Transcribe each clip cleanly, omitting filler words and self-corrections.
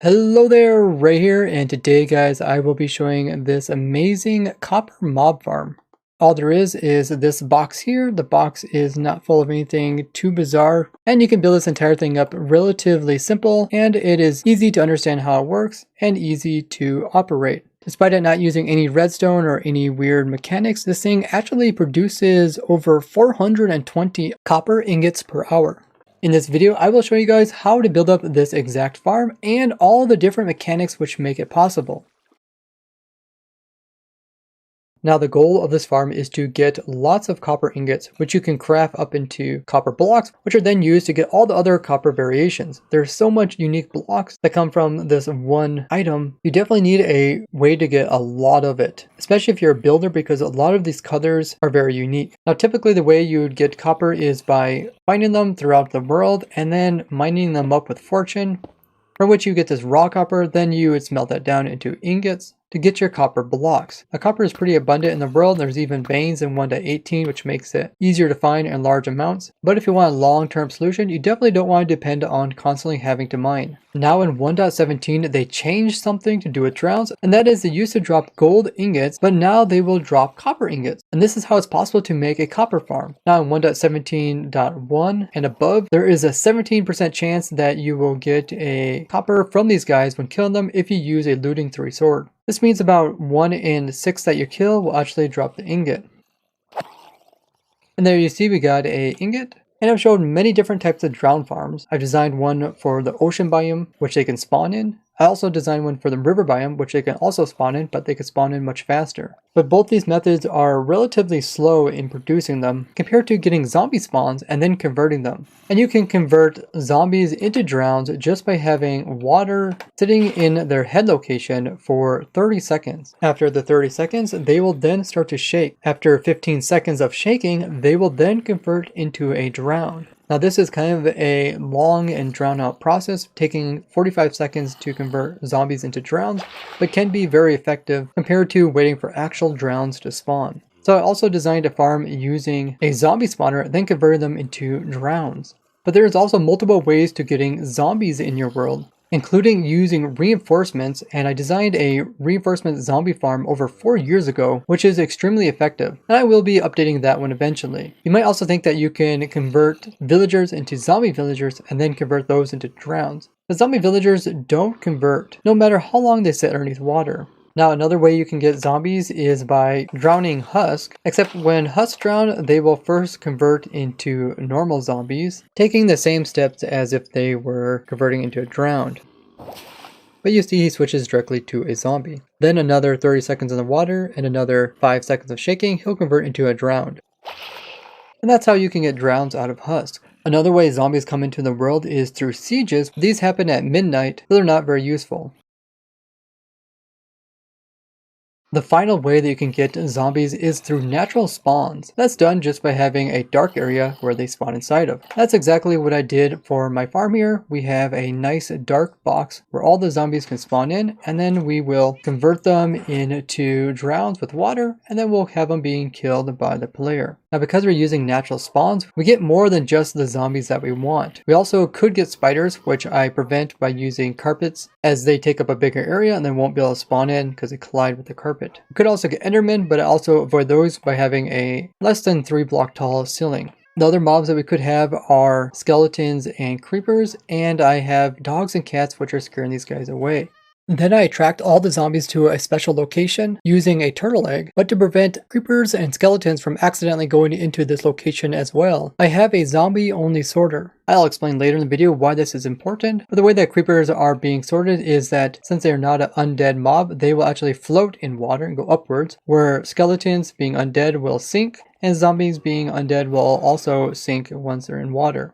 Hello there, Ray here, and today guys I will be showing this amazing copper mob farm. All there is this box here. The box is not full of anything too bizarre, and you can build this entire thing up relatively simple, and it is easy to understand how it works and easy to operate. Despite it not using any redstone or any weird mechanics, this thing actually produces over 420 copper ingots per hour. In this video, I will show you guys how to build up this exact farm and all the different mechanics which make it possible. Now the goal of this farm is to get lots of copper ingots, which you can craft up into copper blocks, which are then used to get all the other copper variations. There's so much unique blocks that come from this one item. You definitely need a way to get a lot of it, especially if you're a builder, because a lot of these colors are very unique. Now typically the way you would get copper is by finding them throughout the world and then mining them up with fortune, from which you get this raw copper. Then you would smelt that down into ingots to get your copper blocks. Now, copper is pretty abundant in the world. There's even veins in 1.18, which makes it easier to find in large amounts. But if you want a long-term solution, you definitely don't want to depend on constantly having to mine. Now in 1.17, they changed something to do with drowns, and that is they used to drop gold ingots, but now they will drop copper ingots. And this is how it's possible to make a copper farm. Now in 1.17.1 and above, there is a 17% chance that you will get a copper from these guys when killing them if you use a looting 3 sword. This means about 1 in 6 that you kill will actually drop the ingot. And there you see we got a ingot. And I've shown many different types of drown farms. I've designed one for the ocean biome, which they can spawn in. I also designed one for the river biome, which they can also spawn in, but they can spawn in much faster. But both these methods are relatively slow in producing them compared to getting zombie spawns and then converting them. And you can convert zombies into drowns just by having water sitting in their head location for 30 seconds. After the 30 seconds, they will then start to shake. After 15 seconds of shaking, they will then convert into a drown. Now this is kind of a long and drawn out process, taking 45 seconds to convert zombies into drowns, but can be very effective compared to waiting for actual drowns to spawn. So I also designed a farm using a zombie spawner, then converted them into drowns. But there is also multiple ways to getting zombies in your world, including using reinforcements, and I designed a reinforcement zombie farm over 4 years ago, which is extremely effective, and I will be updating that one eventually. You might also think that you can convert villagers into zombie villagers and then convert those into drowns. The zombie villagers don't convert, no matter how long they sit underneath water. Now another way you can get zombies is by drowning husks, except when husks drown, they will first convert into normal zombies, taking the same steps as if they were converting into a drowned. But you see he switches directly to a zombie. Then another 30 seconds in the water and another 5 seconds of shaking, he'll convert into a drowned. And that's how you can get drowns out of husks. Another way zombies come into the world is through sieges. These happen at midnight, so they're not very useful. The final way that you can get zombies is through natural spawns. That's done just by having a dark area where they spawn inside of. That's exactly what I did for my farm here. We have a nice dark box where all the zombies can spawn in, and then we will convert them into drowns with water, and then we'll have them being killed by the player. Now because we're using natural spawns, we get more than just the zombies that we want. We also could get spiders, which I prevent by using carpets, as they take up a bigger area and they won't be able to spawn in because they collide with the carpet. We could also get endermen, but I also avoid those by having a less than 3 block tall ceiling. The other mobs that we could have are skeletons and creepers, and I have dogs and cats which are scaring these guys away. Then I attract all the zombies to a special location using a turtle egg, but to prevent creepers and skeletons from accidentally going into this location as well, I have a zombie only sorter. I'll explain later in the video why this is important, but the way that creepers are being sorted is that since they are not an undead mob, they will actually float in water and go upwards, where skeletons being undead will sink, and zombies being undead will also sink once they're in water.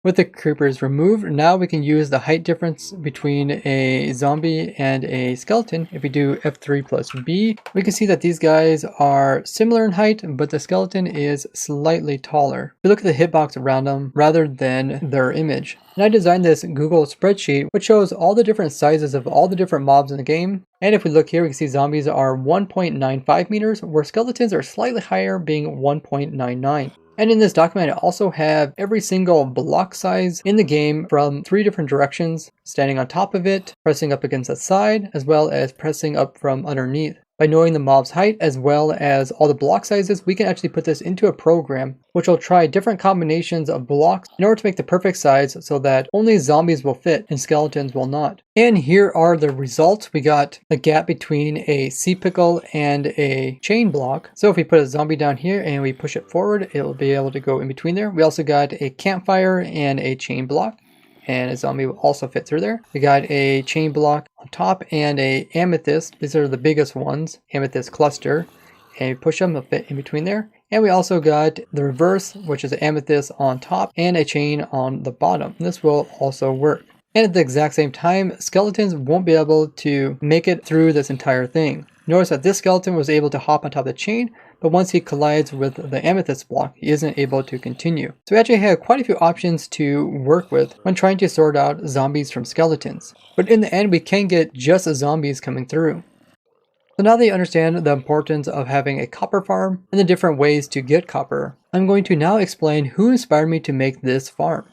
With the creepers removed, now we can use the height difference between a zombie and a skeleton. If we do F3 plus B, we can see that these guys are similar in height, but the skeleton is slightly taller. We look at the hitbox around them rather than their image. And I designed this Google spreadsheet which shows all the different sizes of all the different mobs in the game. And if we look here, we can see zombies are 1.95 meters, where skeletons are slightly higher, being 1.99. And in this document, I also have every single block size in the game from 3 different directions, standing on top of it, pressing up against the side, as well as pressing up from underneath. By knowing the mob's height as well as all the block sizes, we can actually put this into a program which will try different combinations of blocks in order to make the perfect size so that only zombies will fit and skeletons will not. And here are the results. We got a gap between a sea pickle and a chain block. So if we put a zombie down here and we push it forward, it will be able to go in between there. We also got a campfire and a chain block, and a zombie will also fit through there. We got a chain block on top and a amethyst. These are the biggest ones, amethyst cluster. And you push them, they'll fit in between there. And we also got the reverse, which is an amethyst on top and a chain on the bottom. This will also work. And at the exact same time, skeletons won't be able to make it through this entire thing. Notice that this skeleton was able to hop on top of the chain, but once he collides with the amethyst block, he isn't able to continue. So we actually have quite a few options to work with when trying to sort out zombies from skeletons. But in the end, we can get just zombies coming through. So now that you understand the importance of having a copper farm and the different ways to get copper, I'm going to now explain who inspired me to make this farm.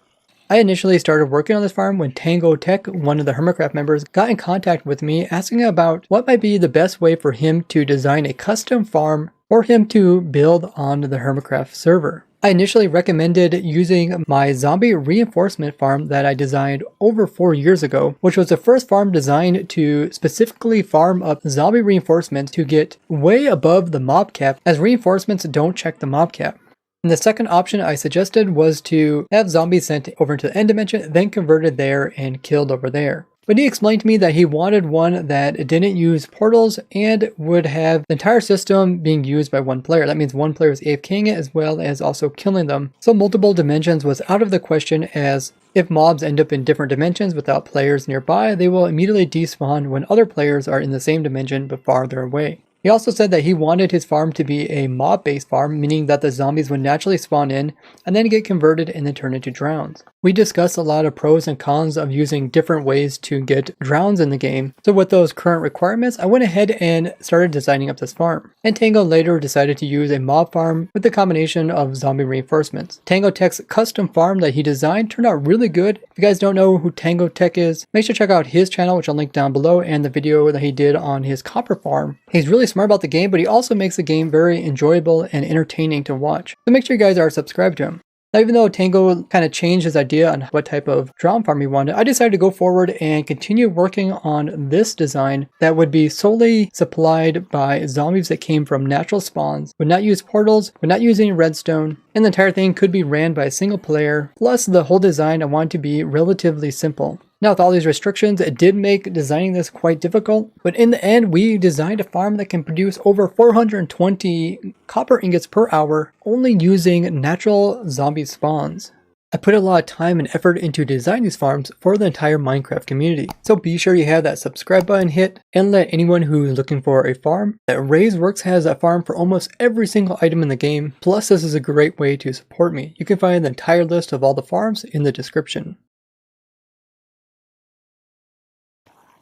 I initially started working on this farm when ProtoTech, one of the Hermitcraft members, got in contact with me asking about what might be the best way for him to design a custom farm for him to build on the Hermitcraft server. I initially recommended using my zombie reinforcement farm that I designed over 4 years ago, which was the first farm designed to specifically farm up zombie reinforcements to get way above the mob cap, as reinforcements don't check the mob cap. And the second option I suggested was to have zombies sent over into the end dimension, then converted there and killed over there. But he explained to me that he wanted one that didn't use portals and would have the entire system being used by one player. That means one player is AFKing it as well as also killing them. So multiple dimensions was out of the question, as if mobs end up in different dimensions without players nearby, they will immediately despawn when other players are in the same dimension but farther away. He also said that he wanted his farm to be a mob-based farm, meaning that the zombies would naturally spawn in and then get converted and then turn into drowns. We discussed a lot of pros and cons of using different ways to get drowns in the game. So with those current requirements, I went ahead and started designing up this farm. And Tango later decided to use a mob farm with the combination of zombie reinforcements. TangoTech's custom farm that he designed turned out really good. If you guys don't know who TangoTech is, make sure to check out his channel, which I'll link down below, and the video that he did on his copper farm. He's really smart about the game, but he also makes the game very enjoyable and entertaining to watch. So make sure you guys are subscribed to him. Now, even though Tango kind of changed his idea on what type of drown farm he wanted, I decided to go forward and continue working on this design that would be solely supplied by zombies that came from natural spawns, would not use portals, would not use any redstone, and the entire thing could be ran by a single player. Plus, the whole design I wanted to be relatively simple. Now, with all these restrictions, it did make designing this quite difficult, but in the end, we designed a farm that can produce over 420 copper ingots per hour, only using natural zombie spawns. I put a lot of time and effort into designing these farms for the entire Minecraft community, so be sure you have that subscribe button hit, and let anyone who is looking for a farm, that RaysWorks has a farm for almost every single item in the game. Plus, this is a great way to support me. You can find the entire list of all the farms in the description.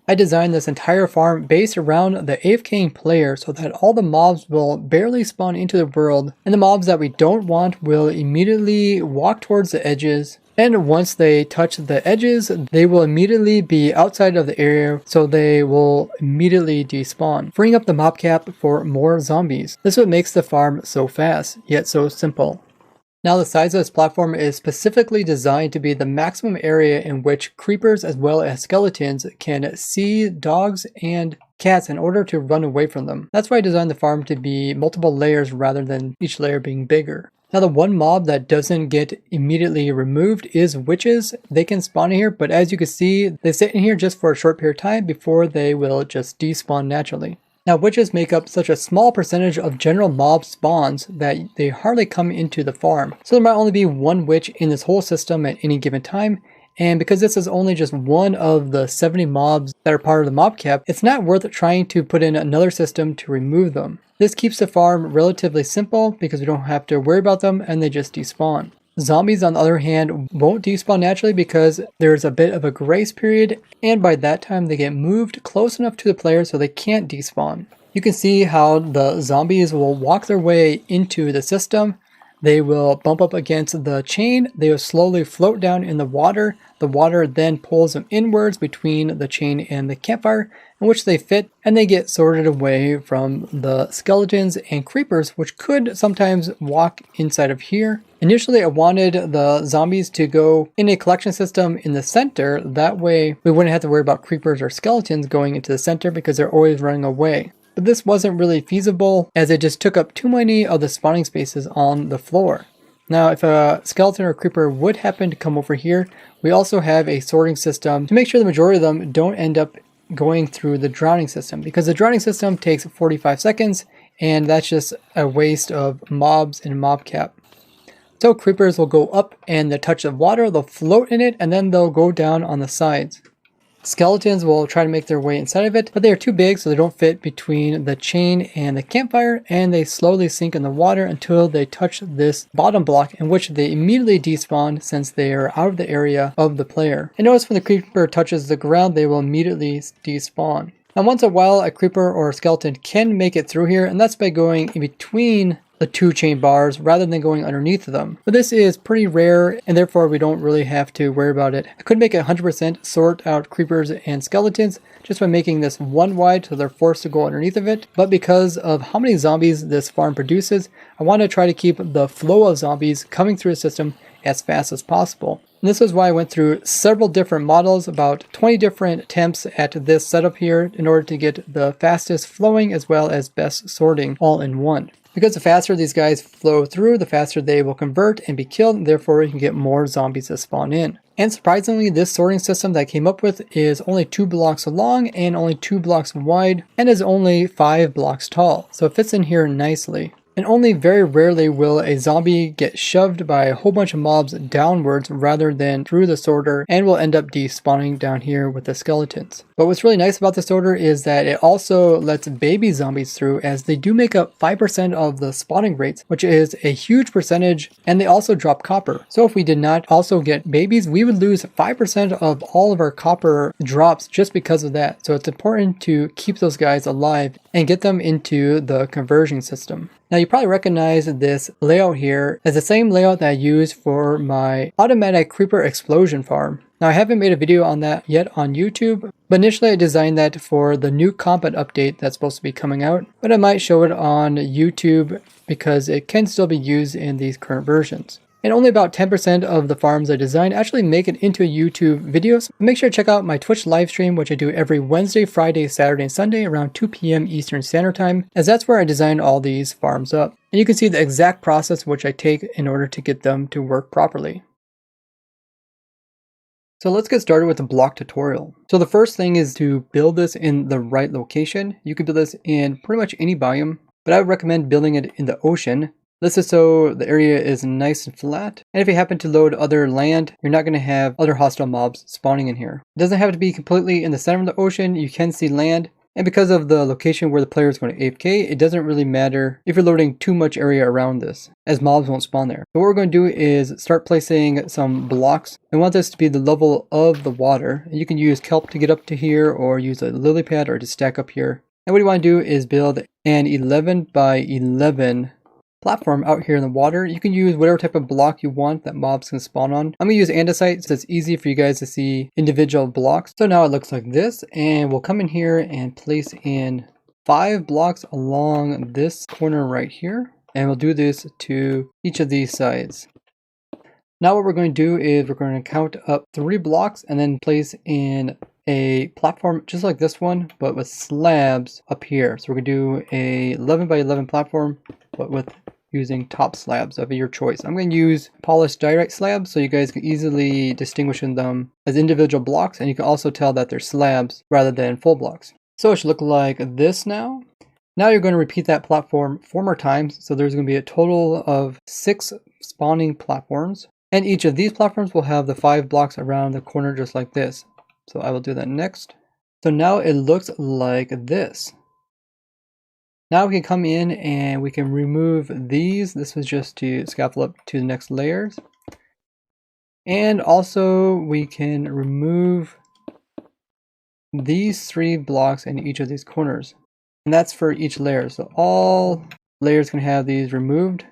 I designed this entire farm based around the AFKing player so that all the mobs will barely spawn into the world, and the mobs that we don't want will immediately walk towards the edges, and once they touch the edges, they will immediately be outside of the area, so they will immediately despawn, freeing up the mob cap for more zombies. This is what makes the farm so fast, yet so simple. Now, the size of this platform is specifically designed to be the maximum area in which creepers as well as skeletons can see dogs and cats in order to run away from them. That's why I designed the farm to be multiple layers rather than each layer being bigger. Now, the one mob that doesn't get immediately removed is witches. They can spawn in here, but as you can see, they sit in here just for a short period of time before they will just despawn naturally. Now, witches make up such a small percentage of general mob spawns that they hardly come into the farm. So there might only be one witch in this whole system at any given time. And because this is only just one of the 70 mobs that are part of the mob cap, it's not worth trying to put in another system to remove them. This keeps the farm relatively simple because we don't have to worry about them and they just despawn. Zombies, on the other hand, won't despawn naturally because there's a bit of a grace period, and by that time they get moved close enough to the player so they can't despawn. You can see how the zombies will walk their way into the system, They will bump up against the chain, they will slowly float down in the water then pulls them inwards between the chain and the campfire, in which they fit, and they get sorted away from the skeletons and creepers, which could sometimes walk inside of here. Initially, I wanted the zombies to go in a collection system in the center, that way we wouldn't have to worry about creepers or skeletons going into the center because they're always running away. But this wasn't really feasible as it just took up too many of the spawning spaces on the floor. Now, if a skeleton or creeper would happen to come over here, we also have a sorting system to make sure the majority of them don't end up going through the drowning system, because the drowning system takes 45 seconds and that's just a waste of mobs and mob cap. So creepers will go up and the touch of water, they'll float in it and then they'll go down on the sides. Skeletons will try to make their way inside of it, but they are too big so they don't fit between the chain and the campfire, and they slowly sink in the water until they touch this bottom block, in which they immediately despawn since they are out of the area of the player. And notice when the creeper touches the ground, they will immediately despawn. Now once in a while, a creeper or a skeleton can make it through here, and that's by going in between the two chain bars rather than going underneath them. But this is pretty rare and therefore we don't really have to worry about it. I could make it 100% sort out creepers and skeletons just by making this one wide so they're forced to go underneath of it. But because of how many zombies this farm produces, I want to try to keep the flow of zombies coming through the system as fast as possible. And this is why I went through several different models, about 20 different attempts at this setup here in order to get the fastest flowing as well as best sorting all in one. Because the faster these guys flow through, the faster they will convert and be killed, and therefore you can get more zombies to spawn in. And surprisingly, this sorting system that I came up with is only 2 blocks long and only 2 blocks wide, and is only 5 blocks tall, so it fits in here nicely. And only very rarely will a zombie get shoved by a whole bunch of mobs downwards rather than through the sorter, and will end up despawning down here with the skeletons. But what's really nice about the sorter is that it also lets baby zombies through, as they do make up 5% of the spawning rates, which is a huge percentage, and they also drop copper. So if we did not also get babies, we would lose 5% of all of our copper drops just because of that. So it's important to keep those guys alive and get them into the conversion system. Now you probably recognize this layout here as the same layout that I used for my automatic creeper explosion farm. Now I haven't made a video on that yet on YouTube, but initially I designed that for the new combat update that's supposed to be coming out, but I might show it on YouTube because it can still be used in these current versions. And only about 10% of the farms I designed actually make it into YouTube videos. Make sure to check out my Twitch live stream, which I do every Wednesday, Friday, Saturday, and Sunday around 2 p.m. Eastern Standard Time, as that's where I design all these farms up. And you can see the exact process which I take in order to get them to work properly. So let's get started with the block tutorial. So the first thing is to build this in the right location. You can build this in pretty much any biome, but I would recommend building it in the ocean. This is so the area is nice and flat, and if you happen to load other land, you're not going to have other hostile mobs spawning in here. It doesn't have to be completely in the center of the ocean, you can see land, and because of the location where the player is going to AFK, it doesn't really matter if you're loading too much area around this, as mobs won't spawn there. So what we're going to do is start placing some blocks. I want this to be the level of the water, and you can use kelp to get up to here, or use a lily pad, or to stack up here. And what you want to do is build an 11 by 11 platform out here in the water. You can use whatever type of block you want that mobs can spawn on. I'm going to use andesite so it's easy for you guys to see individual blocks. So now it looks like this, and we'll come in here and place in 5 blocks along this corner right here, and we'll do this to each of these sides. Now what we're going to do is we're going to count up 3 blocks and then place in a platform just like this one, but with slabs up here. So we're going to do a 11 by 11 platform, but with using top slabs of your choice. I'm going to use polished diorite slabs so you guys can easily distinguish them as individual blocks, and you can also tell that they're slabs rather than full blocks. So it should look like this now. Now you're going to repeat that platform 4 more times, so there's going to be a total of 6 spawning platforms, and each of these platforms will have the 5 blocks around the corner just like this. So I will do that next. So now it looks like this. Now we can come in and we can remove these. This was just to scaffold up to the next layers. And also we can remove these 3 blocks in each of these corners. And that's for each layer. So all layers can have these removed.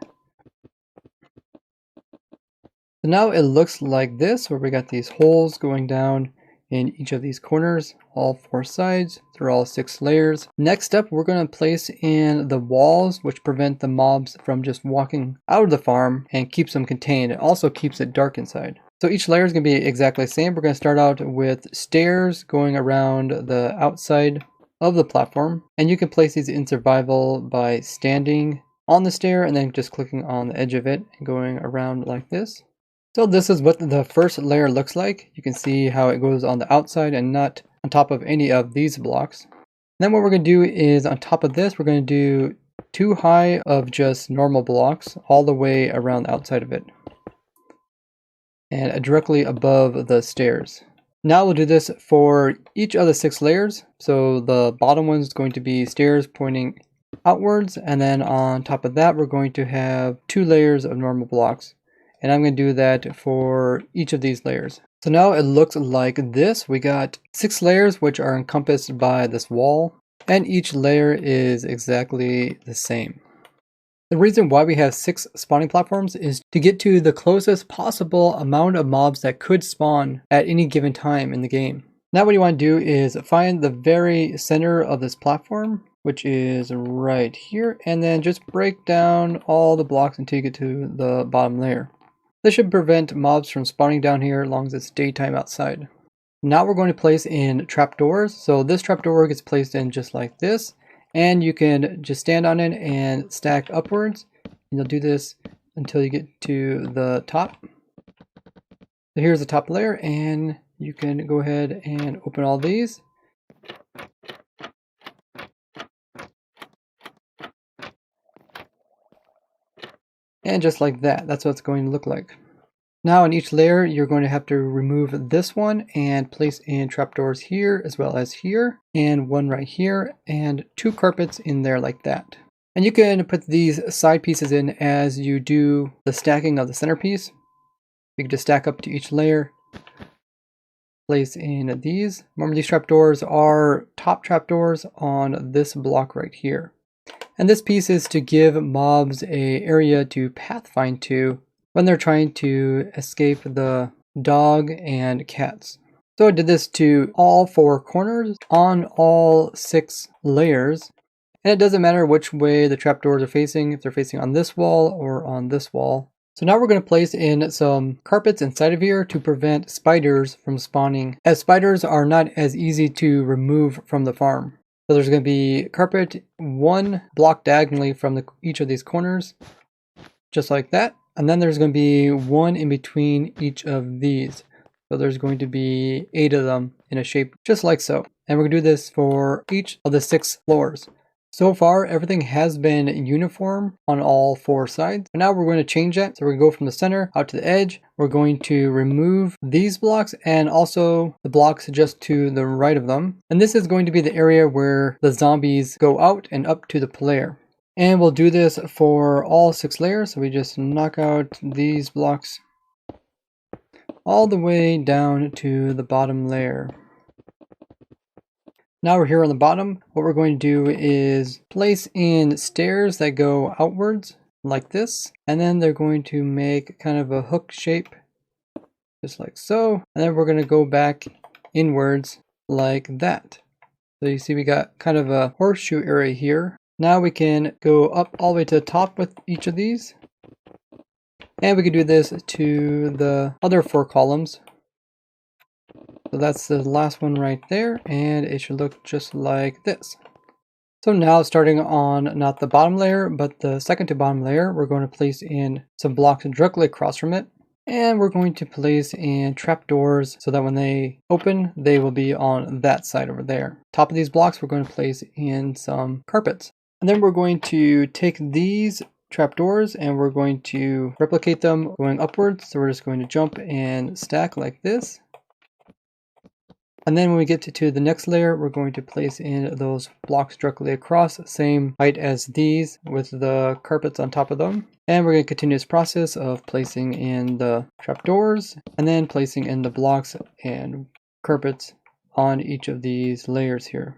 So now it looks like this, where we got these holes going down in each of these corners, all 4 sides. They're all 6 layers. Next up, we're going to place in the walls, which prevent the mobs from just walking out of the farm and keeps them contained. It also keeps it dark inside. So each layer is going to be exactly the same. We're going to start out with stairs going around the outside of the platform. And you can place these in survival by standing on the stair and then just clicking on the edge of it and going around like this. So this is what the first layer looks like. You can see how it goes on the outside and not on top of any of these blocks. And then what we're going to do is on top of this, we're going to do 2 high of just normal blocks all the way around the outside of it. And directly above the stairs. Now we'll do this for each of the 6 layers. So the bottom one is going to be stairs pointing outwards. And then on top of that, we're going to have 2 layers of normal blocks. And I'm going to do that for each of these layers. So now it looks like this. We got 6 layers which are encompassed by this wall, and each layer is exactly the same. The reason why we have 6 spawning platforms is to get to the closest possible amount of mobs that could spawn at any given time in the game. Now what you want to do is find the very center of this platform, which is right here, and then just break down all the blocks until you get to the bottom layer. This should prevent mobs from spawning down here as long as it's daytime outside. Now we're going to place in trapdoors. So this trapdoor gets placed in just like this, and you can just stand on it and stack upwards. And you'll do this until you get to the top. So here's the top layer, and you can go ahead and open all these. And just like that, that's what it's going to look like. Now in each layer, you're going to have to remove this one and place in trapdoors here as well as here, and one right here, and 2 carpets in there like that. And you can put these side pieces in as you do the stacking of the centerpiece. You can just stack up to each layer, place in these. Remember, these trapdoors are top trapdoors on this block right here. And this piece is to give mobs a area to pathfind to when they're trying to escape the dog and cats. So I did this to all 4 corners on all 6 layers. And it doesn't matter which way the trapdoors are facing, if they're facing on this wall or on this wall. So now we're going to place in some carpets inside of here to prevent spiders from spawning, as spiders are not as easy to remove from the farm. So there's going to be carpet 1 block diagonally from each of these corners, just like that. And then there's going to be 1 in between each of these. So there's going to be 8 of them in a shape just like so. And we're going to do this for each of the 6 floors. So far, everything has been uniform on all 4 sides. But now we're going to change that. So we're going to go from the center out to the edge. We're going to remove these blocks and also the blocks just to the right of them. And this is going to be the area where the zombies go out and up to the player. And we'll do this for all 6 layers. So we just knock out these blocks all the way down to the bottom layer. Now we're here on the bottom. What we're going to do is place in stairs that go outwards like this. And then they're going to make kind of a hook shape, just like so. And then we're going to go back inwards like that. So you see we got kind of a horseshoe area here. Now we can go up all the way to the top with each of these. And we can do this to the other 4 columns. So that's the last one right there, and it should look just like this. So now starting on not the bottom layer, but the second to bottom layer, we're going to place in some blocks directly across from it. And we're going to place in trapdoors so that when they open, they will be on that side over there. Top of these blocks, we're going to place in some carpets. And then we're going to take these trapdoors and we're going to replicate them going upwards. So we're just going to jump and stack like this. And then when we get to the next layer, we're going to place in those blocks directly across, same height as these with the carpets on top of them. And we're going to continue this process of placing in the trapdoors and then placing in the blocks and carpets on each of these layers here.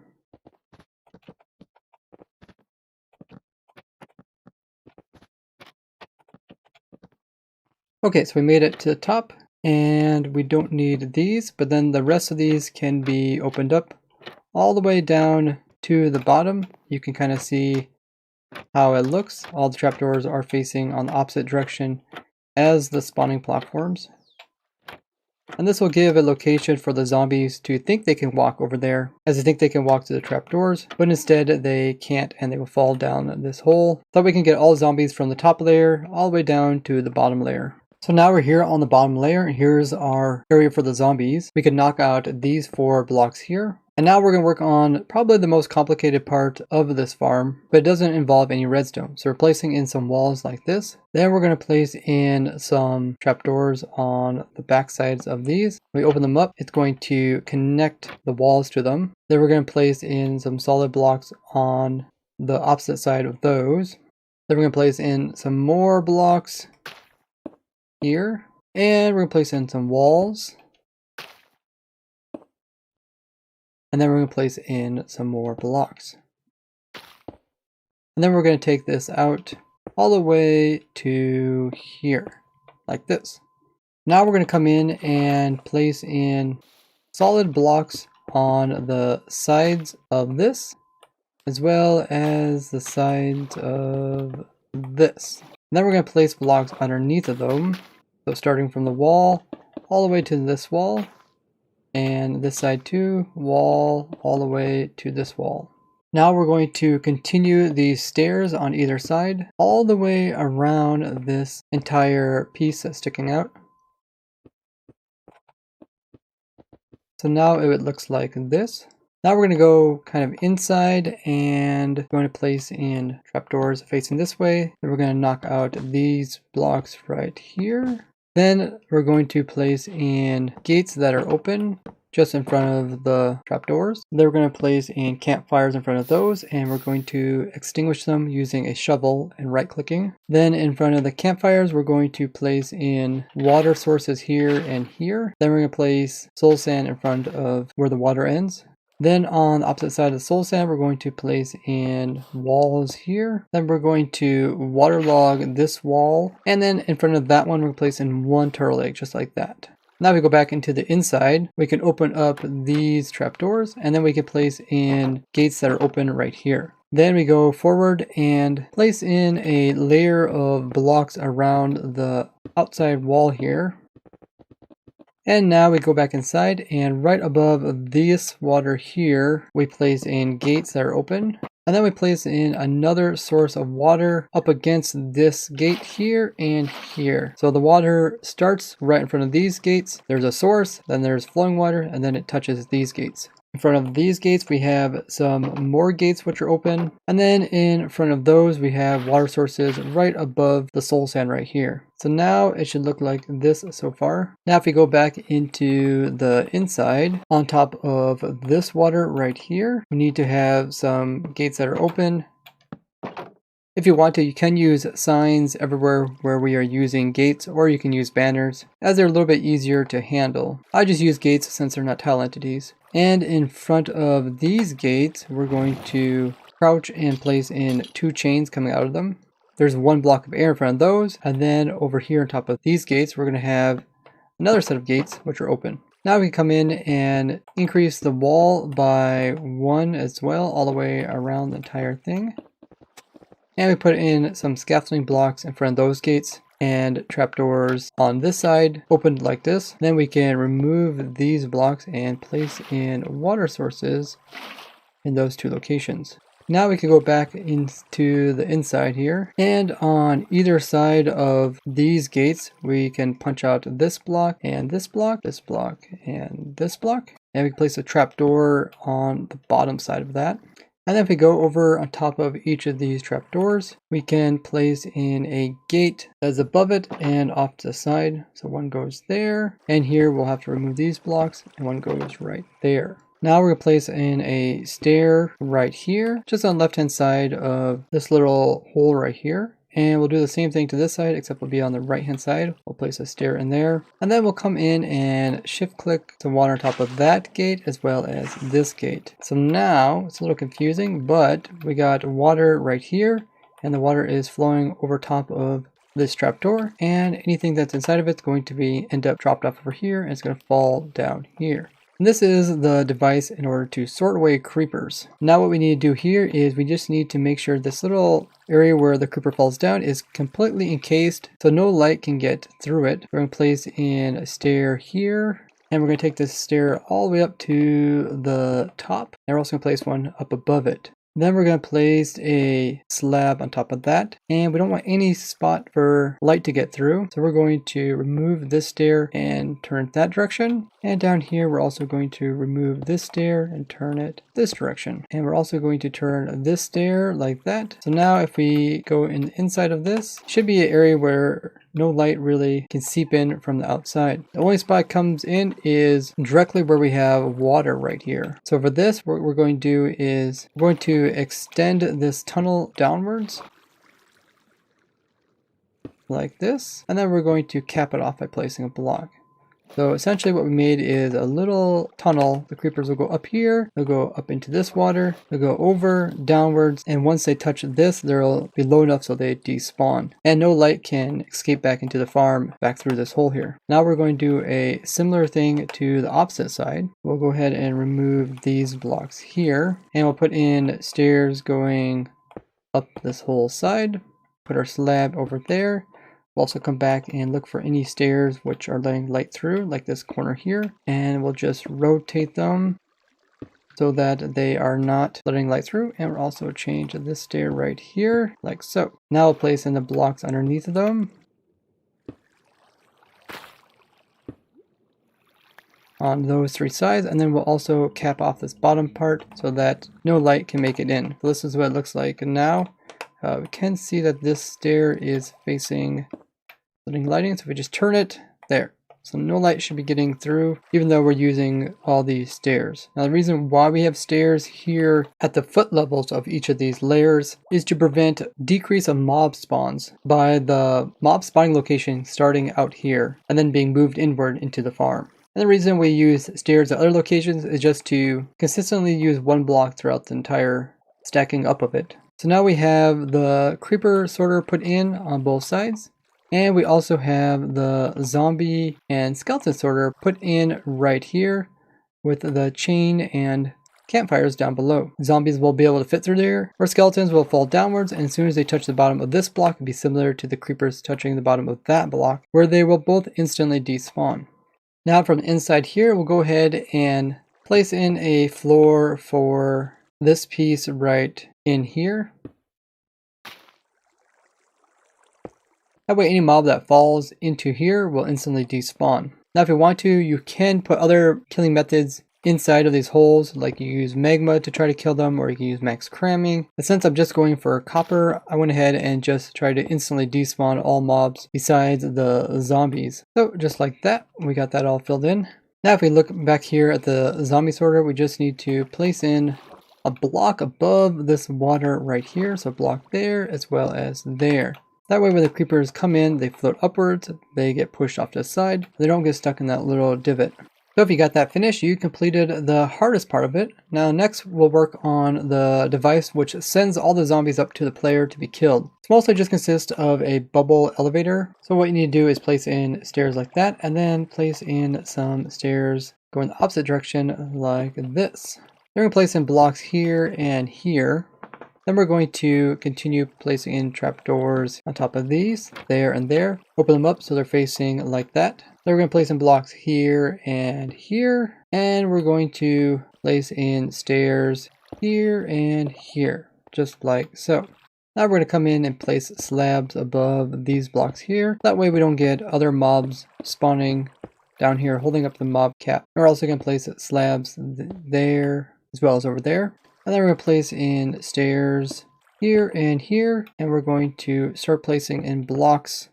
Okay, so we made it to the top, and we don't need these, but then the rest of these can be opened up all the way down to the bottom. You can kind of see how it looks. All the trapdoors are facing on the opposite direction as the spawning platforms. And this will give a location for the zombies to think they can walk over there, as they think they can walk to the trapdoors, but instead they can't and they will fall down this hole. So we can get all zombies from the top layer all the way down to the bottom layer. So now we're here on the bottom layer. Here's our area for the zombies. We can knock out these 4 blocks here. And now we're going to work on probably the most complicated part of this farm, but it doesn't involve any redstone. So we're placing in some walls like this. Then we're going to place in some trapdoors on the back sides of these. When we open them up, it's going to connect the walls to them. Then we're going to place in some solid blocks on the opposite side of those. Then we're going to place in some more blocks here. And we're going to place in some walls. And then we're going to place in some more blocks. And then we're going to take this out all the way to here, like this. Now we're going to come in and place in solid blocks on the sides of this, as well as the sides of this. And then we're going to place blocks underneath of them. So starting from the wall all the way to this wall. And this side too, wall all the way to this wall. Now we're going to continue these stairs on either side all the way around this entire piece that's sticking out. So now it looks like this. Now we're going to go kind of inside and going to place in trapdoors facing this way. Then we're going to knock out these blocks right here. Then we're going to place in gates that are open just in front of the trapdoors. Then we're going to place in campfires in front of those, and we're going to extinguish them using a shovel and right clicking. Then in front of the campfires, we're going to place in water sources here and here. Then we're going to place soul sand in front of where the water ends. Then on the opposite side of the soul sand, we're going to place in walls here. Then we're going to waterlog this wall. And then in front of that one, we're going to place in 1 turtle egg, just like that. Now we go back into the inside, we can open up these trapdoors, and then we can place in gates that are open right here. Then we go forward and place in a layer of blocks around the outside wall here. And now we go back inside, and right above this water here, we place in gates that are open. And then we place in another source of water up against this gate here and here. So the water starts right in front of these gates. There's a source, then there's flowing water, and then it touches these gates. In front of these gates, we have some more gates which are open. And then in front of those, we have water sources right above the soul sand right here. So now it should look like this so far. Now if we go back into the inside, on top of this water right here, we need to have some gates that are open. If you want to, you can use signs everywhere where we are using gates, or you can use banners, as they're a little bit easier to handle. I just use gates since they're not tile entities. And in front of these gates, we're going to crouch and place in 2 chains coming out of them. There's 1 block of air in front of those, and then over here on top of these gates, we're going to have another set of gates which are open. Now we can come in and increase the wall by 1 as well, all the way around the entire thing. And we put in some scaffolding blocks in front of those gates and trapdoors on this side, opened like this. Then we can remove these blocks and place in water sources in those 2 locations. Now we can go back into the inside here, and on either side of these gates, we can punch out this block and this block, this block and this block. And we can place a trapdoor on the bottom side of that. And then if we go over on top of each of these trapdoors, we can place in a gate that's above it and off to the side. So 1 goes there, and here we'll have to remove these blocks, and 1 goes right there. Now we're going to place in a stair right here, just on the left hand side of this little hole right here. And we'll do the same thing to this side, except we'll be on the right hand side. We'll place a stair in there. And then we'll come in and shift click some water on top of that gate as well as this gate. So now it's a little confusing, but we got water right here, and the water is flowing over top of this trapdoor, and anything that's inside of it's going to be end up dropped off over here, and it's going to fall down here. And this is the device in order to sort away creepers. Now what we need to do here is we just need to make sure this little area where the creeper falls down is completely encased so no light can get through it. We're going to place in a stair here, and we're going to take this stair all the way up to the top. And we're also going to place one up above it. Then we're going to place a slab on top of that, and we don't want any spot for light to get through. So we're going to remove this stair and turn it that direction. And down here, we're also going to remove this stair and turn it this direction. And we're also going to turn this stair like that. So now if we go in the inside of this, it should be an area where no light really can seep in from the outside. The only spot it comes in is directly where we have water right here. So for this, what we're going to do is we're going to extend this tunnel downwards like this, and then we're going to cap it off by placing a block. So essentially what we made is a little tunnel. The creepers will go up here, they'll go up into this water, they'll go over, downwards, and once they touch this, they'll be low enough so they despawn. And no light can escape back into the farm, back through this hole here. Now we're going to do a similar thing to the opposite side. We'll go ahead and remove these blocks here, and we'll put in stairs going up this whole side, put our slab over there. We'll also come back and look for any stairs which are letting light through, like this corner here, and we'll just rotate them so that they are not letting light through. And we'll also change this stair right here, like so. Now we'll place in the blocks underneath of them on those three sides, and then we'll also cap off this bottom part so that no light can make it in. So this is what it looks like now. We can see that this stair is facing lighting, so if we just turn it there, so no light should be getting through even though we're using all these stairs. Now the reason why we have stairs here at the foot levels of each of these layers is to prevent decrease of mob spawns by the mob spawning location starting out here and then being moved inward into the farm. And the reason we use stairs at other locations is just to consistently use one block throughout the entire stacking up of it. So now we have the creeper sorter put in on both sides, and we also have the zombie and skeleton sorter put in right here with the chain and campfires down below. Zombies will be able to fit through there, or skeletons will fall downwards, and as soon as they touch the bottom of this block, it'll be similar to the creepers touching the bottom of that block, where they will both instantly despawn. Now from the inside here, we'll go ahead and place in a floor for this piece right in here. That way any mob that falls into here will instantly despawn. Now if you want to, you can put other killing methods inside of these holes, like you use magma to try to kill them, or you can use max cramming. But since I'm just going for copper, I went ahead and just tried to instantly despawn all mobs besides the zombies. So just like that, we got that all filled in. Now if we look back here at the zombie sorter, we just need to place in a block above this water right here. So a block there as well as there. That way when the creepers come in, they float upwards, they get pushed off to the side, they don't get stuck in that little divot. So if you got that finished, you completed the hardest part of it. Now next we'll work on the device which sends all the zombies up to the player to be killed. It mostly just consists of a bubble elevator. So what you need to do is place in stairs like that, and then place in some stairs going the opposite direction like this. Then we're going to place in blocks here and here. Then we're going to continue placing in trapdoors on top of these, there and there. Open them up so they're facing like that. Then we're going to place in blocks here and here. And we're going to place in stairs here and here, just like so. Now we're going to come in and place slabs above these blocks here. That way we don't get other mobs spawning down here holding up the mob cap. We're also going to place slabs there as well as over there. And then we're going to place in stairs here, and we're going to start placing in blocks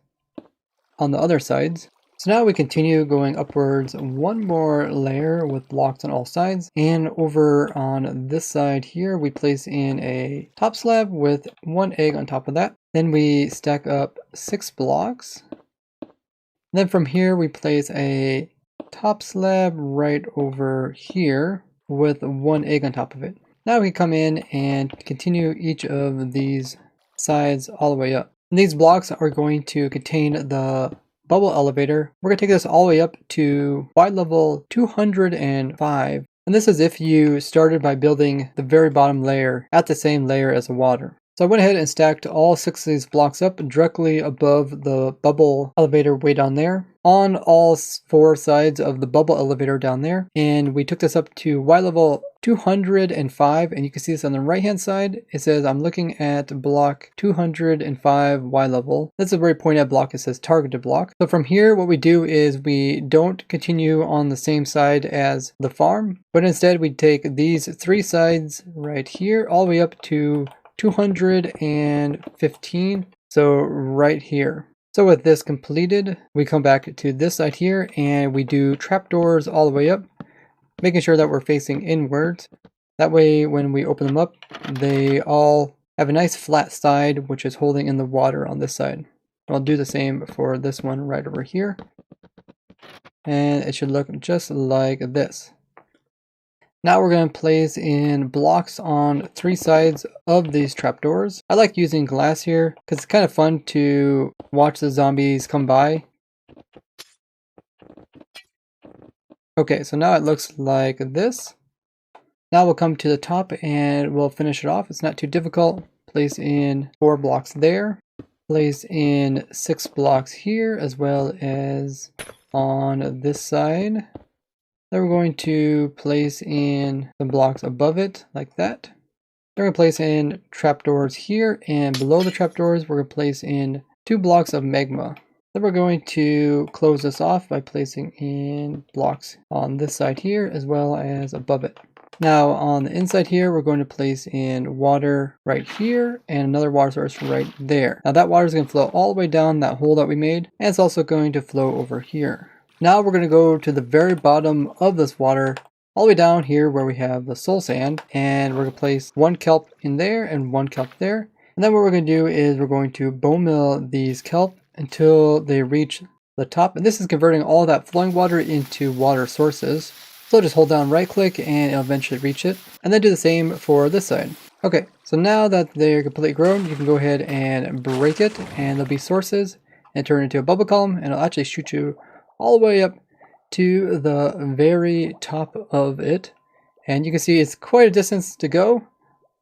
on the other sides. So now we continue going upwards one more layer with blocks on all sides, and over on this side here we place in a top slab with one egg on top of that. Then we stack up 6 blocks. Then from here we place a top slab right over here with one egg on top of it. Now we come in and continue each of these sides all the way up. And these blocks are going to contain the bubble elevator. We're going to take this all the way up to wide level 205. And this is if you started by building the very bottom layer at the same layer as the water. So I went ahead and stacked all 6 of these blocks up directly above the bubble elevator way down there, on all 4 sides of the bubble elevator down there. And we took this up to Y level 205, and you can see this on the right hand side. It says I'm looking at block 205 Y level. That's a very pointed block. It says targeted block. So from here, what we do is we don't continue on the same side as the farm, but instead we take these 3 sides right here all the way up to 215, so right here. So with this completed, we come back to this side here and we do trapdoors all the way up, making sure that we're facing inwards. That way when we open them up, they all have a nice flat side which is holding in the water on this side. I'll do the same for this one right over here, and it should look just like this. Now we're going to place in blocks on 3 sides of these trapdoors. I like using glass here because it's kind of fun to watch the zombies come by. Okay, so now it looks like this. Now we'll come to the top and we'll finish it off. It's not too difficult. Place in 4 blocks there. Place in 6 blocks here as well as on this side. Then we're going to place in some blocks above it, like that. Then we're going to place in trapdoors here, and below the trapdoors, we're going to place in 2 blocks of magma. Then we're going to close this off by placing in blocks on this side here, as well as above it. Now on the inside here, we're going to place in water right here, and another water source right there. Now that water is going to flow all the way down that hole that we made, and it's also going to flow over here. Now we're going to go to the very bottom of this water, all the way down here where we have the soul sand, and we're going to place 1 kelp in there and 1 kelp there. And then what we're going to do is we're going to bone mill these kelp until they reach the top. And this is converting all that flowing water into water sources. So just hold down right click and it'll eventually reach it. And then do the same for this side. Okay, so now that they're completely grown, you can go ahead and break it, and there'll be sources and turn it into a bubble column, and it'll actually shoot you all the way up to the very top of it. And you can see it's quite a distance to go,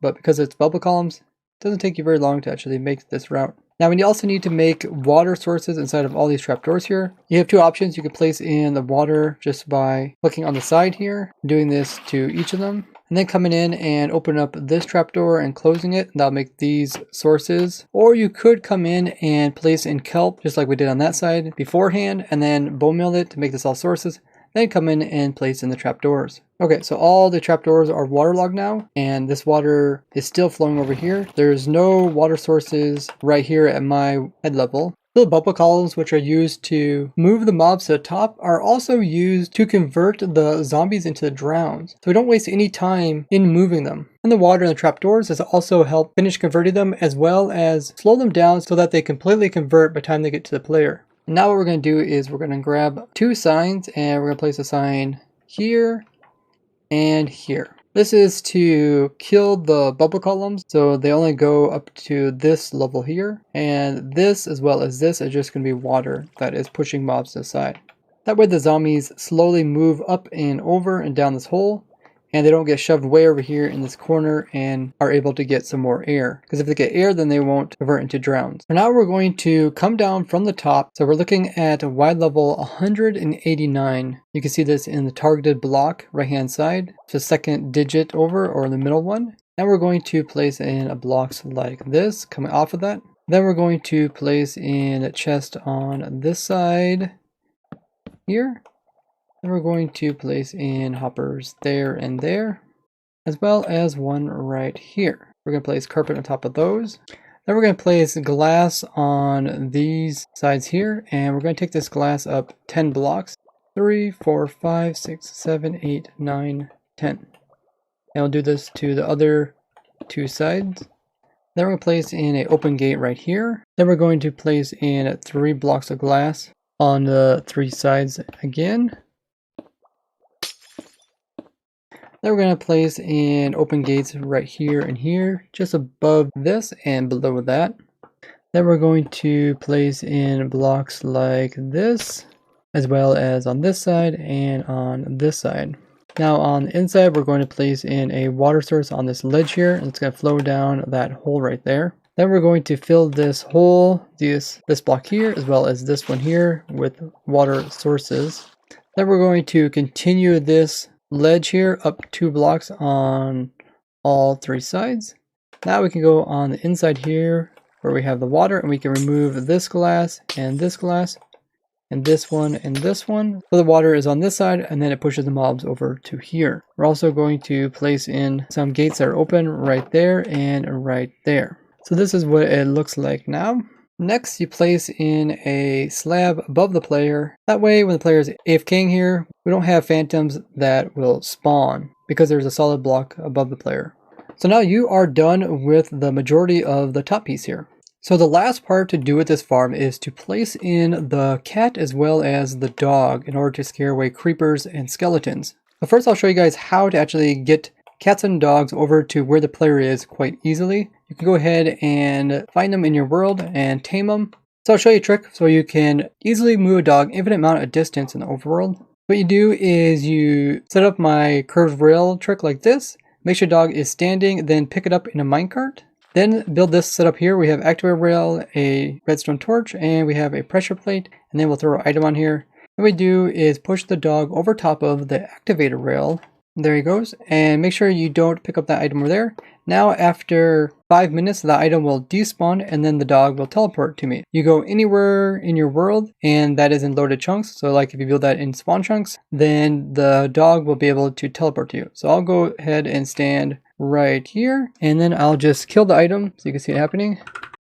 but because it's bubble columns, it doesn't take you very long to actually make this route. Now we also need to make water sources inside of all these trapdoors here. You have 2 options. You can place in the water just by clicking on the side here, doing this to each of them, and then coming in and open up this trapdoor and closing it. That'll make these sources. Or you could come in and place in kelp, just like we did on that side beforehand, and then bone mill it to make this all sources. Then come in and place in the trapdoors. Okay, so all the trapdoors are waterlogged now, and this water is still flowing over here. There's no water sources right here at my head level. The bubble columns, which are used to move the mobs to the top, are also used to convert the zombies into the drowns. So we don't waste any time in moving them. And the water in the trapdoors has also helped finish converting them, as well as slow them down so that they completely convert by the time they get to the player. Now what we're going to do is we're going to grab 2 signs, and we're going to place a sign here and here. This is to kill the bubble columns, so they only go up to this level here, and this as well as this is just going to be water that is pushing mobs to the side. That way the zombies slowly move up and over and down this hole, and they don't get shoved way over here in this corner and are able to get some more air. Because if they get air, then they won't convert into drowns. So now we're going to come down from the top. So we're looking at wide level 189. You can see this in the targeted block right hand side. It's the second digit over, or the middle one. And we're going to place in blocks like this coming off of that. Then we're going to place in a chest on this side here. And we're going to place in hoppers there and there, as well as one right here. We're going to place carpet on top of those. Then we're going to place glass on these sides here, and we're going to take this glass up 10 blocks. 3, 4, 5, 6, 7, 8, 9, 10. And we'll do this to the other 2 sides. Then we're going to place in an open gate right here. Then we're going to place in 3 blocks of glass on the 3 sides again. Then we're going to place in open gates right here and here, just above this and below that. Then we're going to place in blocks like this, as well as on this side and on this side. Now on the inside, we're going to place in a water source on this ledge here, and it's going to flow down that hole right there. Then we're going to fill this hole, this block here, as well as this one here with water sources. Then we're going to continue this ledge here up 2 blocks on all 3 sides. Now we can go on the inside here where we have the water, and we can remove this glass and this glass and this one and this one. So the water is on this side, and then it pushes the mobs over to here. We're also going to place in some gates that are open right there and right there. So this is what it looks like now. Next, you place in a slab above the player. That way, when the player is AFKing here, we don't have phantoms that will spawn because there's a solid block above the player. So now you are done with the majority of the top piece here. So the last part to do with this farm is to place in the cat as well as the dog in order to scare away creepers and skeletons. So first I'll show you guys how to actually get cats and dogs over to where the player is quite easily. You can go ahead and find them in your world and tame them. So I'll show you a trick so you can easily move a dog infinite amount of distance in the overworld. What you do is you set up my curved rail trick like this. Make sure your dog is standing, then pick it up in a minecart. Then build this setup here. We have activator rail, a redstone torch, and we have a pressure plate. And then we'll throw an item on here. What we do is push the dog over top of the activator rail. There he goes. And make sure you don't pick up that item over there. Now after 5 minutes, the item will despawn and then the dog will teleport to me. You go anywhere in your world and that is in loaded chunks. So like if you build that in spawn chunks, then the dog will be able to teleport to you. So I'll go ahead and stand right here and then I'll just kill the item so you can see it happening.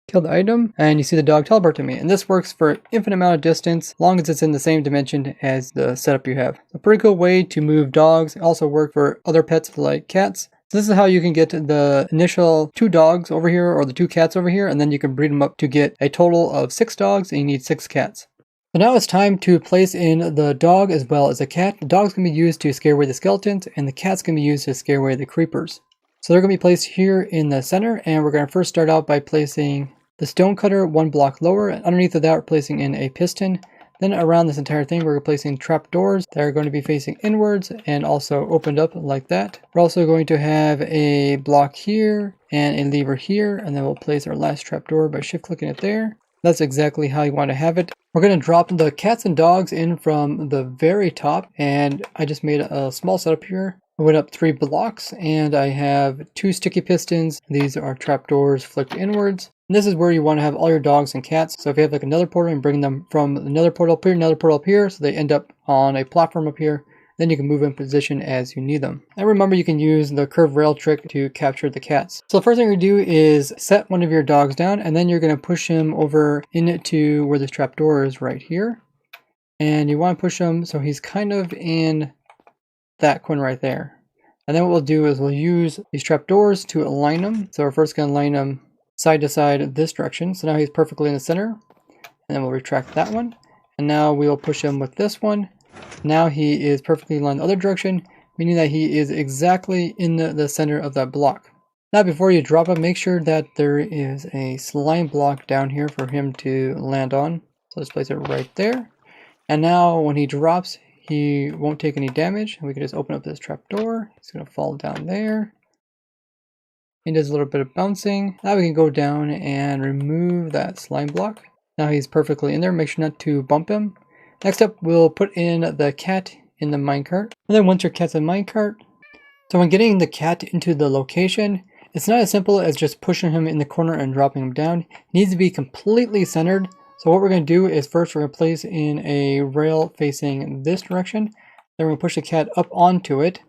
Kill the item and you see the dog teleport to me, and this works for infinite amount of distance as long as it's in the same dimension as the setup you have. A pretty cool way to move dogs. It also work for other pets like cats. So this is how you can get the initial 2 dogs over here or the 2 cats over here, and then you can breed them up to get a total of 6 dogs, and you need 6 cats. So now it's time to place in the dog as well as the cat. The dog's going to be used to scare away the skeletons and the cat's going to be used to scare away the creepers. So they're going to be placed here in the center, and we're going to first start out by placing the stone cutter 1 block lower, and underneath of that we're placing in a piston. Then around this entire thing we're placing trap doors that are going to be facing inwards and also opened up like that. We're also going to have a block here and a lever here, and then we'll place our last trap door by shift clicking it there. That's exactly how you want to have it. We're going to drop the cats and dogs in from the very top, and I just made a small setup here. I went up 3 blocks and I have 2 sticky pistons. These are trapdoors flicked inwards. And this is where you want to have all your dogs and cats. So if you have like another portal and bring them from another portal up here, another portal up here, so they end up on a platform up here, then you can move in position as you need them. And remember, you can use the curved rail trick to capture the cats. So the first thing you do is set one of your dogs down, and then you're going to push him over into where this trapdoor is right here. And you want to push him so he's kind of in that corner right there. And then what we'll do is we'll use these trapdoors to align them. So we're first going to align them side to side this direction. So now he's perfectly in the center. And then we'll retract that one. And now we'll push him with this one. Now he is perfectly aligned the other direction, meaning that he is exactly in the center of that block. Now before you drop him, make sure that there is a slime block down here for him to land on. So let's place it right there. And now when he drops, he won't take any damage. We can just open up this trapdoor. He's going to fall down there. He does a little bit of bouncing. Now we can go down and remove that slime block. Now he's perfectly in there. Make sure not to bump him. Next up, we'll put in the cat in the minecart. And then once your cat's in minecart, so when getting the cat into the location, it's not as simple as just pushing him in the corner and dropping him down. It needs to be completely centered. So what we're going to do is first we're going to place in a rail facing this direction. Then we're going to push the cat up onto it.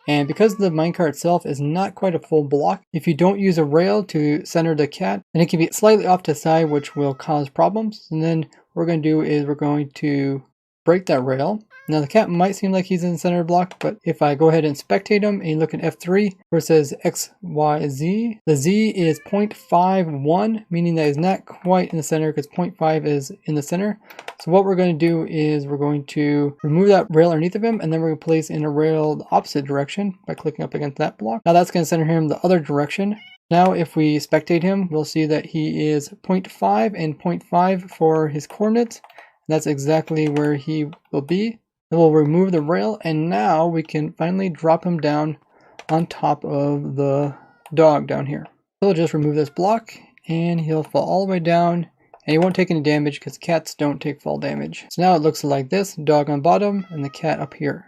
And because the minecart itself is not quite a full block, if you don't use a rail to center the cat, then it can be slightly off to the side, which will cause problems. And then what we're going to do is we're going to break that rail. Now the cat might seem like he's in the center of the block, but if I go ahead and spectate him and you look at F3 where it says X, Y, Z, the Z is 0.51, meaning that he's not quite in the center because 0.5 is in the center. So what we're going to do is we're going to remove that rail underneath of him, and then we're going to place in a rail the opposite direction by clicking up against that block. Now that's going to center him the other direction. Now if we spectate him, we'll see that he is 0.5 and 0.5 for his coordinates. That's exactly where he will be. Then we'll remove the rail, and now we can finally drop him down on top of the dog down here. So we'll just remove this block, and he'll fall all the way down, and he won't take any damage because cats don't take fall damage. So now it looks like this, dog on bottom and the cat up here.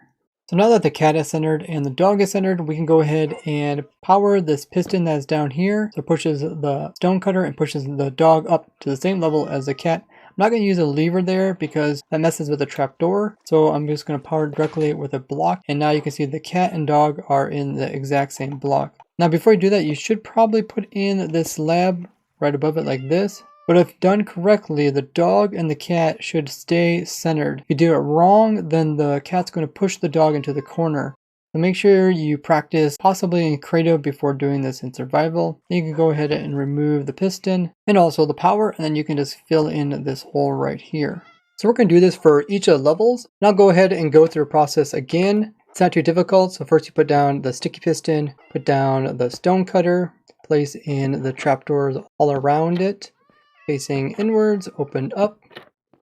So now that the cat is centered and the dog is centered, we can go ahead and power this piston that's down here. So it pushes the stone cutter and pushes the dog up to the same level as the cat. I'm not going to use a lever there because that messes with the trapdoor. So I'm just going to power directly with a block. And now you can see the cat and dog are in the exact same block. Now before you do that, you should probably put in this slab right above it like this. But if done correctly, the dog and the cat should stay centered. If you do it wrong, then the cat's going to push the dog into the corner. So make sure you practice possibly in creative before doing this in survival. Then you can go ahead and remove the piston and also the power, and then you can just fill in this hole right here. So we're going to do this for each of the levels. And I'll go ahead and go through the process again. It's not too difficult. So first you put down the sticky piston, put down the stone cutter, place in the trapdoors all around it. Facing inwards, opened up.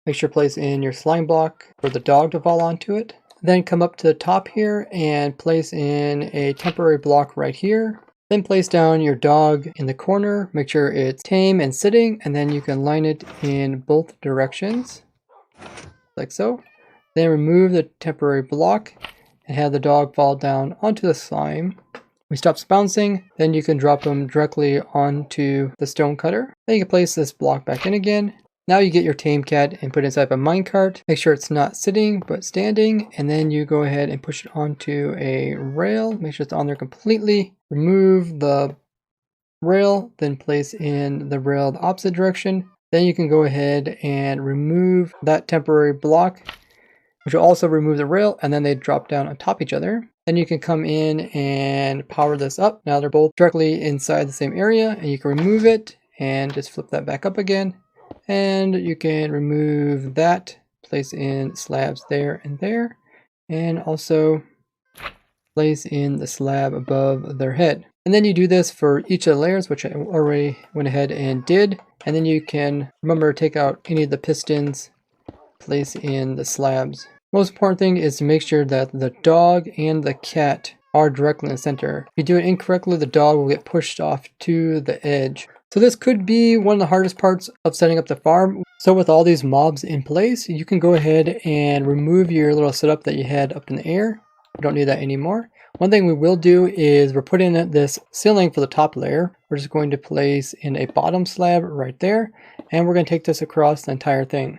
Make sure to place in your slime block for the dog to fall onto it. Then come up to the top here and place in a temporary block right here. Then place down your dog in the corner. Make sure it's tame and sitting, and then you can line it in both directions, like so. Then remove the temporary block and have the dog fall down onto the slime. We stops bouncing, then you can drop them directly onto the stone cutter. Then you can place this block back in again. Now you get your tame cat and put it inside of a minecart. Make sure it's not sitting but standing, and then you go ahead and push it onto a rail. Make sure it's on there completely. Remove the rail, then place in the rail the opposite direction. Then you can go ahead and remove that temporary block, which will also remove the rail, and then they drop down on top of each other. Then you can come in and power this up. Now they're both directly inside the same area, and you can remove it and just flip that back up again. And you can remove that, place in slabs there and there, and also place in the slab above their head. And then you do this for each of the layers, which I already went ahead and did. And then you can remember to take out any of the pistons, place in the slabs. Most important thing is to make sure that the dog and the cat are directly in the center. If you do it incorrectly, the dog will get pushed off to the edge. So this could be one of the hardest parts of setting up the farm. So with all these mobs in place, you can go ahead and remove your little setup that you had up in the air. We don't need that anymore. One thing we will do is we're putting in this ceiling for the top layer. We're just going to place in a bottom slab right there, and we're going to take this across the entire thing.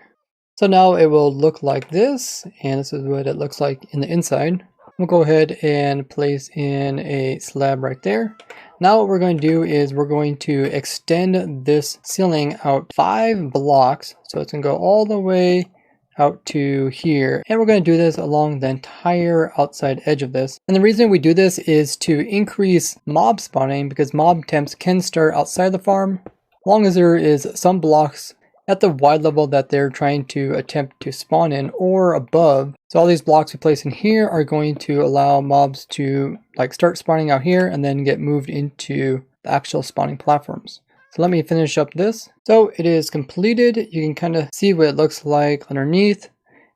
So now it will look like this, and this is what it looks like in the inside. We'll go ahead and place in a slab right there. Now what we're going to do is we're going to extend this ceiling out 5 blocks. So it's going to go all the way out to here. And we're going to do this along the entire outside edge of this. And the reason we do this is to increase mob spawning, because mob temps can start outside the farm, as long as there is some blocks at the wide level that they're trying to attempt to spawn in or above. So all these blocks we place in here are going to allow mobs to start spawning out here and then get moved into the actual spawning platforms. So let me finish up this. So it is completed. You can kind of see what it looks like underneath,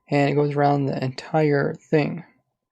and it goes around the entire thing.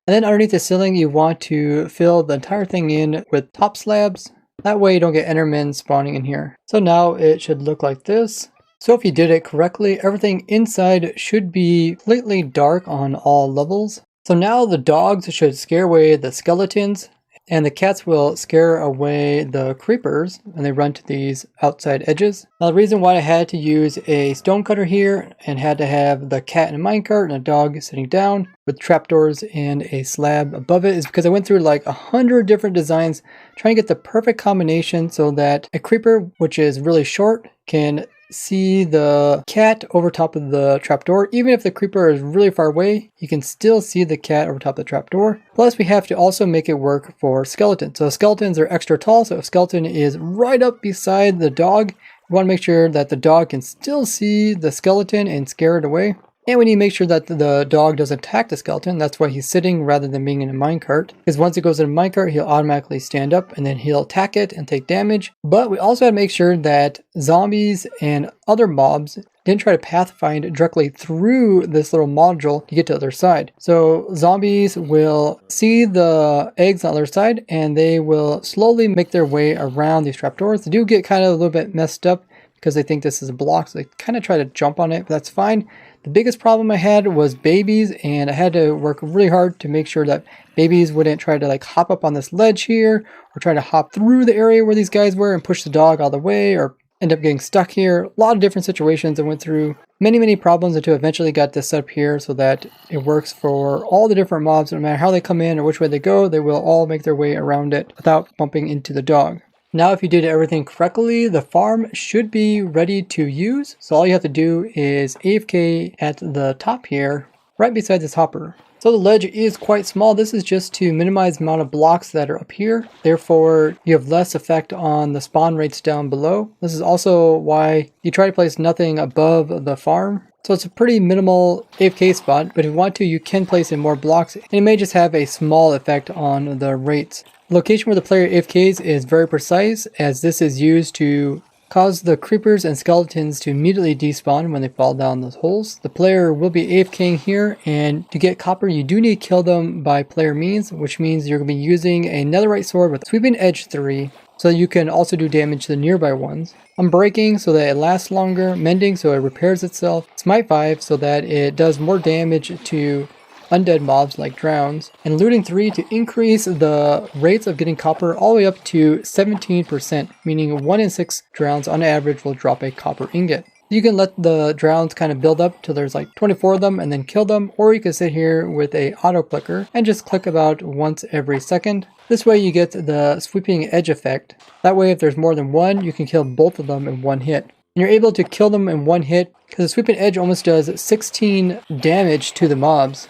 And then underneath the ceiling, you want to fill the entire thing in with top slabs. That way you don't get endermen spawning in here. So now it should look like this. So if you did it correctly, everything inside should be completely dark on all levels. So now the dogs should scare away the skeletons, and the cats will scare away the creepers when they run to these outside edges. Now the reason why I had to use a stone cutter here and had to have the cat in a minecart and a dog sitting down with trapdoors and a slab above it is because I went through like 100 different designs trying to get the perfect combination so that a creeper, which is really short, can see the cat over top of the trapdoor. Even if the creeper is really far away, you can still see the cat over top of the trapdoor. Plus we have to also make it work for skeletons. So skeletons are extra tall, so if a skeleton is right up beside the dog, you want to make sure that the dog can still see the skeleton and scare it away. And we need to make sure that the dog doesn't attack the skeleton. That's why he's sitting rather than being in a minecart. Because once he goes in a minecart, he'll automatically stand up and then he'll attack it and take damage. But we also have to make sure that zombies and other mobs didn't try to pathfind directly through this little module to get to the other side. So zombies will see the eggs on the other side and they will slowly make their way around these trapdoors. They do get kind of a little bit messed up because they think this is a block, so they kind of try to jump on it, but that's fine. The biggest problem I had was babies, and I had to work really hard to make sure that babies wouldn't try to like hop up on this ledge here, or try to hop through the area where these guys were and push the dog all the way, or end up getting stuck here. A lot of different situations. I went through many problems until I eventually got this set up here so that it works for all the different mobs. No matter how they come in or which way they go, they will all make their way around it without bumping into the dog. Now, if you did everything correctly, the farm should be ready to use. So all you have to do is AFK at the top here, right beside this hopper. So the ledge is quite small. This is just to minimize the amount of blocks that are up here. Therefore, you have less effect on the spawn rates down below. This is also why you try to place nothing above the farm. So it's a pretty minimal AFK spot, but if you want to, you can place in more blocks, and it may just have a small effect on the rates. The location where the player AFKs is very precise, as this is used to cause the creepers and skeletons to immediately despawn when they fall down those holes. The player will be AFKing here, and to get copper you do need to kill them by player means, which means you're going to be using a netherite sword with sweeping edge 3, so you can also do damage to the nearby ones. Unbreaking so that it lasts longer, mending so it repairs itself, smite 5 so that it does more damage to undead mobs like drowns, and looting 3 to increase the rates of getting copper all the way up to 17%, meaning 1 in 6 drowns on average will drop a copper ingot. You can let the drowns kind of build up till there's like 24 of them and then kill them, or you can sit here with a auto clicker and just click about once every second. This way you get the sweeping edge effect. That way if there's more than one, you can kill both of them in one hit. And you're able to kill them in one hit because the sweeping edge almost does 16 damage to the mobs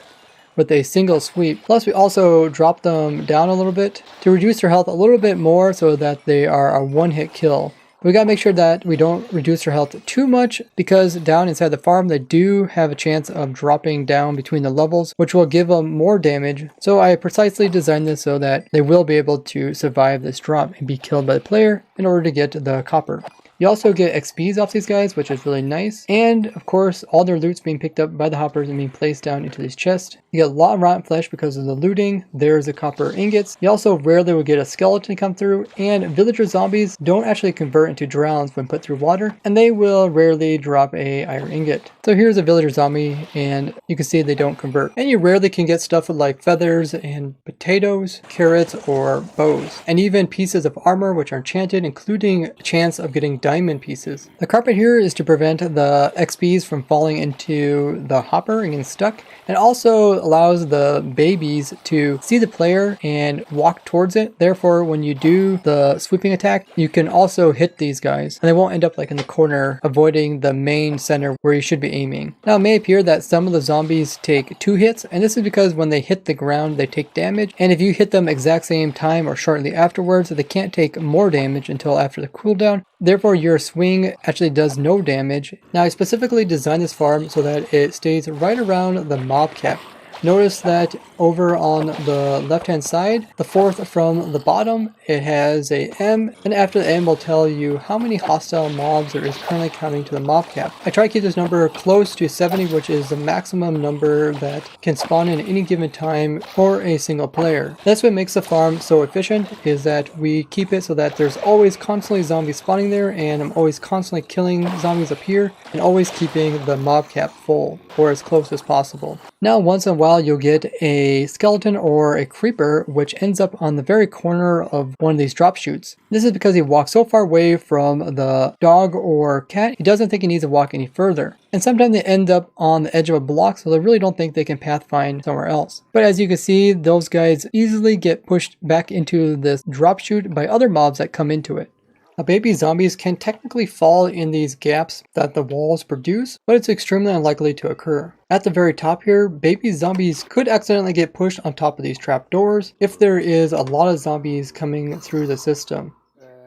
with a single sweep. Plus we also drop them down a little bit to reduce their health a little bit more so that they are a one-hit kill. We gotta make sure that we don't reduce their health too much, because down inside the farm they do have a chance of dropping down between the levels, which will give them more damage. So I precisely designed this so that they will be able to survive this drop and be killed by the player in order to get the copper. You also get XPs off these guys, which is really nice. And of course, all their loot's being picked up by the hoppers and being placed down into these chests. You get a lot of rotten flesh because of the looting. There's the copper ingots. You also rarely will get a skeleton come through. And villager zombies don't actually convert into drowns when put through water. And they will rarely drop a iron ingot. So here's a villager zombie, and you can see they don't convert. And you rarely can get stuff like feathers and potatoes, carrots, or bows. And even pieces of armor which are enchanted, including a chance of getting diamond pieces. The carpet here is to prevent the XPs from falling into the hopper and getting stuck, and also allows the babies to see the player and walk towards it. Therefore, when you do the sweeping attack, you can also hit these guys, and they won't end up like in the corner, avoiding the main center where you should be aiming. Now, it may appear that some of the zombies take 2 hits, and this is because when they hit the ground, they take damage, and if you hit them exact same time or shortly afterwards, they can't take more damage until after the cooldown. Therefore, your swing actually does no damage. Now, I specifically designed this farm so that it stays right around the mob cap. Notice that over on the left hand side, the fourth from the bottom, it has a M, and after the M will tell you how many hostile mobs there is currently counting to the mob cap. I try to keep this number close to 70, which is the maximum number that can spawn in at any given time for a single player. That's what makes the farm so efficient, is that we keep it so that there's always constantly zombies spawning there, and I'm always constantly killing zombies up here, and always keeping the mob cap full, or as close as possible. Now, once in a while, you'll get a skeleton or a creeper which ends up on the very corner of one of these drop chutes. This is because he walks so far away from the dog or cat, he doesn't think he needs to walk any further. And sometimes they end up on the edge of a block, so they really don't think they can pathfind somewhere else. But as you can see, those guys easily get pushed back into this drop chute by other mobs that come into it. Now, baby zombies can technically fall in these gaps that the walls produce, but it's extremely unlikely to occur. At the very top here, baby zombies could accidentally get pushed on top of these trapdoors if there is a lot of zombies coming through the system.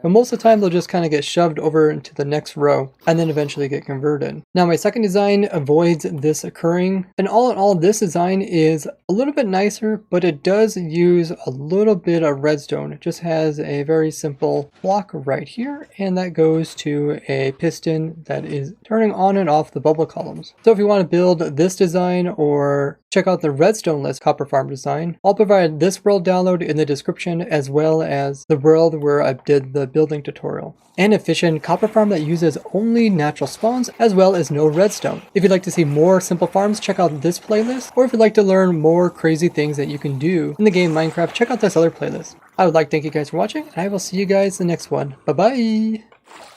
but most of the time they'll just kind of get shoved over into the next row and then eventually get converted. Now my second design avoids this occurring, and all in all this design is a little bit nicer, but it does use a little bit of redstone. It just has a very simple block right here, and that goes to a piston that is turning on and off the bubble columns. So if you want to build this design or check out the redstone-less copper farm design, I'll provide this world download in the description as well as the world where I did the building tutorial. An efficient copper farm that uses only natural spawns as well as no redstone. If you'd like to see more simple farms, check out this playlist, or if you'd like to learn more crazy things that you can do in the game Minecraft, check out this other playlist. I would like to thank you guys for watching, and I will see you guys in the next one. Bye bye!